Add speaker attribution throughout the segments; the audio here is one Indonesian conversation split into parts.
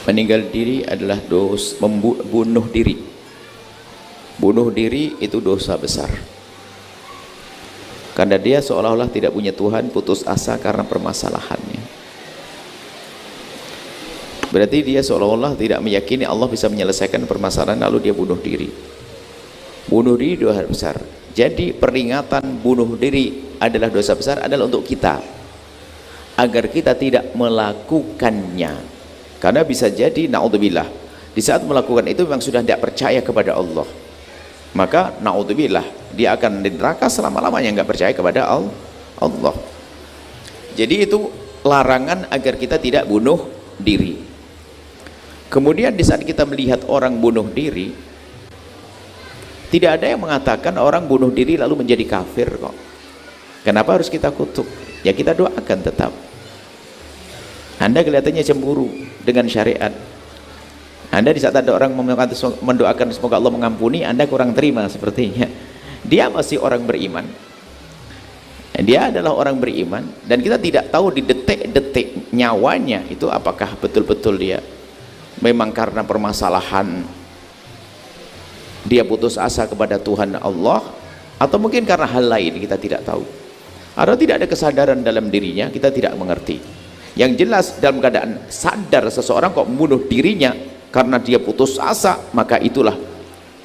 Speaker 1: Meninggal diri adalah dosa, bunuh diri. Bunuh diri itu dosa besar. Karena dia seolah-olah tidak punya Tuhan, putus asa karena permasalahannya. Berarti dia seolah-olah tidak meyakini Allah bisa menyelesaikan permasalahan, lalu dia bunuh diri. Bunuh diri dosa besar. Jadi peringatan bunuh diri adalah dosa besar adalah untuk kita, agar kita tidak melakukannya. Karena bisa jadi naudzubillah, di saat melakukan itu memang sudah tidak percaya kepada Allah, maka naudzubillah dia akan di neraka selama-lamanya nggak percaya kepada Allah. Jadi itu larangan agar kita tidak bunuh diri. Kemudian di saat kita melihat orang bunuh diri, tidak ada yang mengatakan orang bunuh diri lalu menjadi kafir kok. Kenapa harus kita kutuk? Ya kita doakan tetap. Anda kelihatannya cemburu dengan syariat. Anda di saat ada orang mendoakan semoga Allah mengampuni, Anda kurang terima sepertinya. Dia masih orang beriman. Dia adalah orang beriman, dan kita tidak tahu di detik-detik nyawanya itu apakah betul-betul dia memang karena permasalahan dia putus asa kepada Tuhan Allah, atau mungkin karena hal lain kita tidak tahu, atau tidak ada kesadaran dalam dirinya, kita tidak mengerti. Yang jelas dalam keadaan sadar seseorang kok membunuh dirinya karena dia putus asa, maka itulah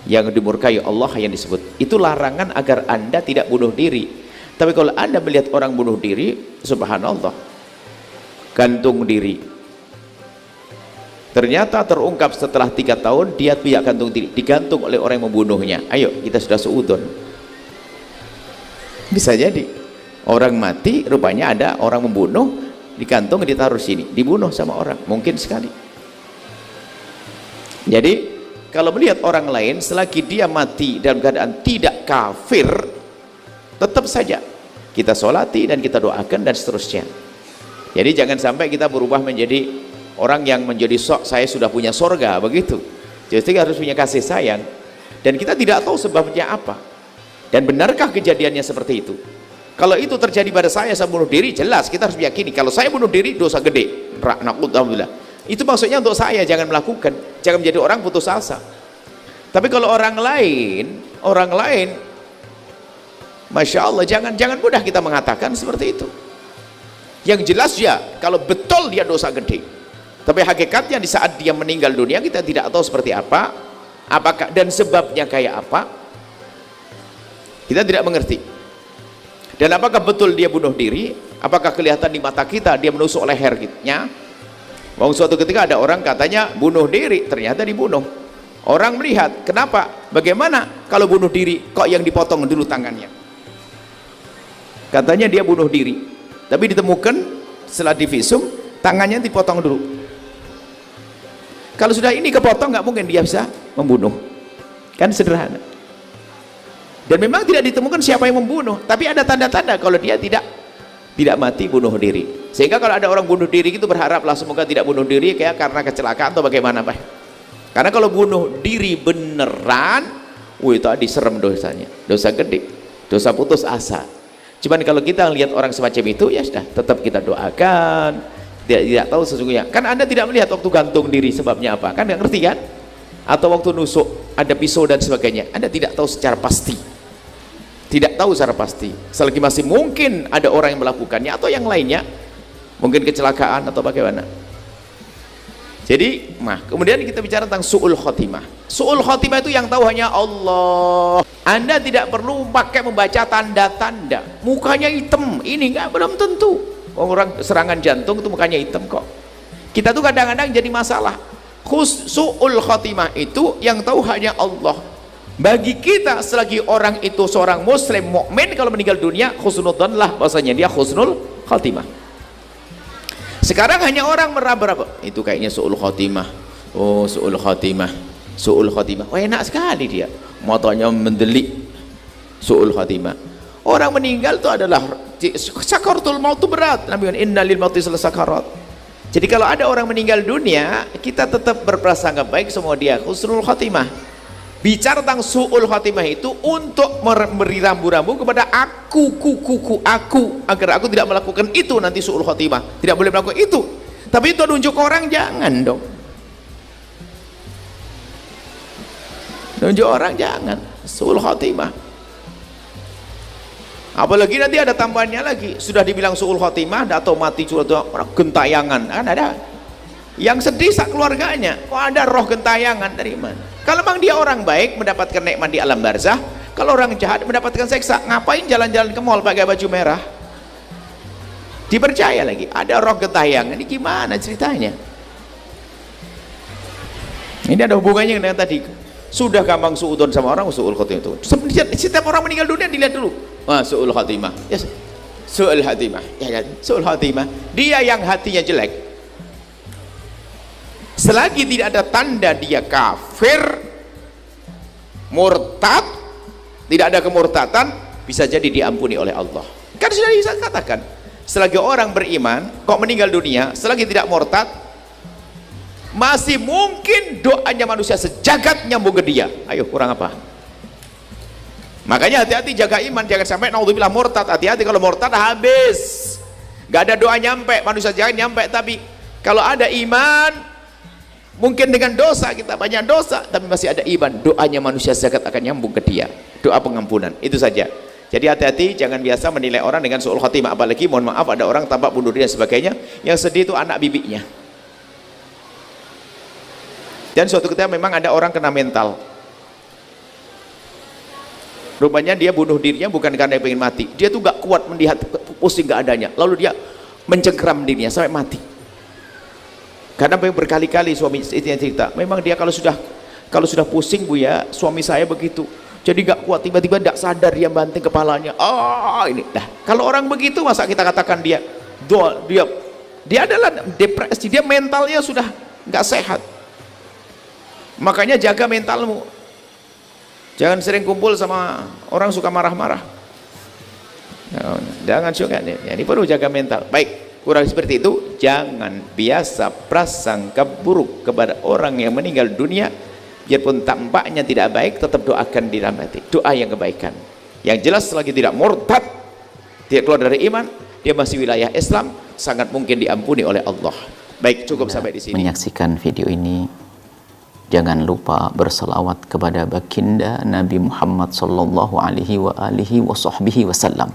Speaker 1: yang dimurkai Allah yang disebut. Itu larangan agar Anda tidak bunuh diri. Tapi kalau Anda melihat orang bunuh diri, subhanallah, gantung diri, ternyata terungkap setelah 3 tahun dia tidak gantung diri, digantung oleh orang yang membunuhnya. Ayo kita sudah seudon. Bisa jadi orang mati, rupanya ada orang membunuh, digantung, ditaruh sini, dibunuh sama orang, mungkin sekali. Jadi kalau melihat orang lain selagi dia mati dalam keadaan tidak kafir, tetap saja kita sholati dan kita doakan dan seterusnya. Jadi jangan sampai kita berubah menjadi orang yang menjadi sok saya sudah punya sorga begitu. Jadi kita harus punya kasih sayang, dan kita tidak tahu sebabnya apa dan benarkah kejadiannya seperti itu. Kalau itu terjadi pada saya bunuh diri, jelas kita harus meyakini kalau saya bunuh diri dosa gede. Itu maksudnya untuk saya, jangan melakukan, jangan menjadi orang putus asa. Tapi kalau orang lain, masya Allah, jangan mudah kita mengatakan seperti itu. Yang jelas ya, kalau betul dia dosa gede. Tapi hakikatnya di saat dia meninggal dunia kita tidak tahu seperti apa, apakah dan sebabnya kayak apa, kita tidak mengerti. Dan apakah betul dia bunuh diri? Apakah kelihatan di mata kita dia menusuk lehernya? Suatu ketika ada orang katanya bunuh diri, ternyata dibunuh. Orang melihat, kenapa? Bagaimana kalau bunuh diri kok yang dipotong dulu tangannya? Katanya dia bunuh diri, tapi ditemukan setelah divisum tangannya dipotong dulu. Kalau sudah ini kepotong, nggak mungkin dia bisa membunuh, kan sederhana. Dan memang tidak ditemukan siapa yang membunuh, tapi ada tanda-tanda kalau dia tidak mati bunuh diri. Sehingga kalau ada orang bunuh diri itu berharaplah semoga tidak bunuh diri kayak karena kecelakaan atau bagaimana, Pak. Karena kalau bunuh diri beneran, itu tadi serem dosanya, dosa gede, dosa putus asa. Cuman kalau kita lihat orang semacam itu, ya sudah, tetap kita doakan. Tidak tahu sesungguhnya, kan Anda tidak melihat waktu gantung diri sebabnya apa, kan nggak ngerti kan? Atau waktu nusuk ada pisau dan sebagainya, Anda tidak tahu secara pasti, tidak tahu secara pasti. Selagi masih mungkin ada orang yang melakukannya atau yang lainnya, mungkin kecelakaan atau bagaimana. Jadi, kemudian kita bicara tentang su'ul khotimah. Su'ul khotimah itu yang tahu hanya Allah. Anda tidak perlu pakai membaca tanda-tanda. Mukanya hitam, ini nggak, belum tentu. Orang serangan jantung itu mukanya hitam kok. Kita tuh kadang-kadang jadi masalah. Su'ul khotimah itu yang tahu hanya Allah. Bagi kita selagi orang itu seorang muslim mukmin, kalau meninggal dunia husnudzon lah bahasanya, dia husnul khotimah. Sekarang hanya orang meraba-raba, itu kayaknya su'ul khotimah. Oh, su'ul khotimah, su'ul khotimah. Oh, enak sekali dia, matanya mendelik, su'ul khotimah. Orang meninggal itu adalah sakaratul maut, itu berat. Nabi bilang innalil mauti sakarat. Jadi kalau ada orang meninggal dunia, kita tetap berprasangka baik semua dia husnul khotimah. Bicara tentang su'ul khatimah itu untuk memberi rambu-rambu kepada aku, agar aku tidak melakukan itu nanti su'ul khatimah, tidak boleh melakukan itu. Tapi itu nunjuk orang jangan dong, nunjuk orang jangan su'ul khatimah. Apalagi nanti ada tambahannya lagi, sudah dibilang su'ul khatimah atau mati curhat orang gentayangan, kan ada yang sedih sak keluarganya, kok ada roh gentayangan dari mana? Kalau memang dia orang baik mendapatkan nikmat di alam barzah, kalau orang jahat mendapatkan seksa, ngapain jalan-jalan ke mall pakai baju merah? Dipercaya lagi ada roh gentayangan, ini gimana ceritanya? Ini ada hubungannya dengan tadi, sudah gampang suudon sama orang, su'ul khatimah itu. Setiap orang meninggal dunia dilihat dulu, wah su'ul khatimah, yes. Su'ul khatimah, ya kan? Su'ul khatimah, dia yang hatinya jelek, selagi tidak ada tanda dia kafir, murtad, tidak ada kemurtatan, bisa jadi diampuni oleh Allah. Kan sudah bisa katakan, selagi orang beriman kok meninggal dunia, selagi tidak murtad, masih mungkin doanya manusia sejagat nyambung ke dia. Ayo, kurang apa? Makanya hati-hati jaga iman, jangan sampai naudzubillah murtad. Hati-hati, kalau murtad habis, gak ada doa nyampe, manusia jangan nyampe. Tapi kalau ada iman, mungkin dengan dosa kita banyak dosa, tapi masih ada iman, doanya manusia zakat akan nyambung ke dia, doa pengampunan. Itu saja. Jadi hati-hati, jangan biasa menilai orang dengan su'ul khatimah. Apalagi mohon maaf ada orang tampak bunuh diri dan sebagainya, yang sedih itu anak bibinya. Dan suatu ketika memang ada orang kena mental, rupanya dia bunuh dirinya bukan karena dia ingin mati, dia tuh gak kuat melihat pusing keadaannya, lalu dia mencengkram dirinya sampai mati. Karena berkali-kali suami istrinya cerita, memang dia kalau sudah pusing Bu ya, suami saya begitu, jadi gak kuat, tiba-tiba gak sadar dia banting kepalanya. Ini dah, kalau orang begitu masa kita katakan dia adalah depresi, dia mentalnya sudah gak sehat. Makanya jaga mentalmu, jangan sering kumpul sama orang suka marah-marah, jangan suka, ini perlu jaga mental. Baik, kurang seperti itu, jangan biasa prasangka buruk kepada orang yang meninggal dunia, biarpun tampaknya tidak baik, tetap doakan di dalam hati, doa yang kebaikan. Yang jelas selagi tidak murtad, tidak keluar dari iman, dia masih wilayah Islam, sangat mungkin diampuni oleh Allah. Baik, cukup sampai di sini.
Speaker 2: Menyaksikan video ini, jangan lupa berselawat kepada baginda Nabi Muhammad sallallahu alaihi wa alihi wa sahbihi wasallam.